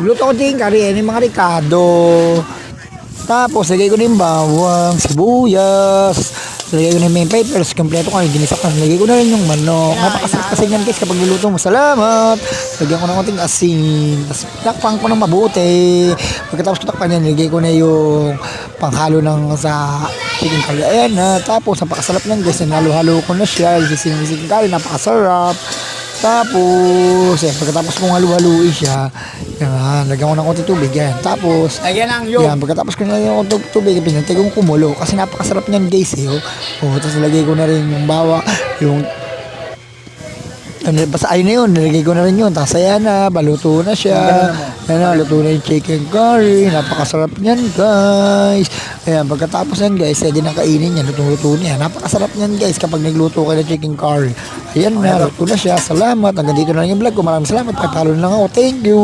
Luto ko chicken curry, yan yung mga ricado. Tapos, lagay ko na yung bawang, sibuyas. Lagay ko na yung main peppers, kompleto ko, ginisa ko. Lagay ko na rin yung manok. Napakasarap kasi yan guys kapag niluto mo. Salamat! Lagyan ko ng konting asin. Tapos, takpan ko ng mabuti. Pagkatapos ko takpan yan, lagay ko na yung panghalo ng sa chicken curry. Ayan na. Tapos, napakasarap yan guys. Nalo-halo ko na siya. Chicken curry, napakasarap. Tapos, pagkatapos kong halu-haluin siya, yan, lagyan ko ng konti tubig, yan. Tapos, Lagyan ng yung. yan, pagkatapos ko nilagyan ko ng tubig, pinantay kong kumulo, kasi napakasarap niyan guys, eh, oh. Tapos nilagay ko na rin yung yung, basta ayun na yun, nilagay ko na rin yun, tapos ayan na, baluto na siya, yan na, luto na yung chicken curry, napakasarap niyan guys. Ayan, pagkatapos yan guys, pwede na kainin yan, luto-luto niya, napakasarap niyan guys kapag nagluto kayo ng chicken curry. Ayan na, luto na siya, salamat, hanggang dito na lang yung vlog ko, maraming salamat, pagtalo na lang ako, thank you.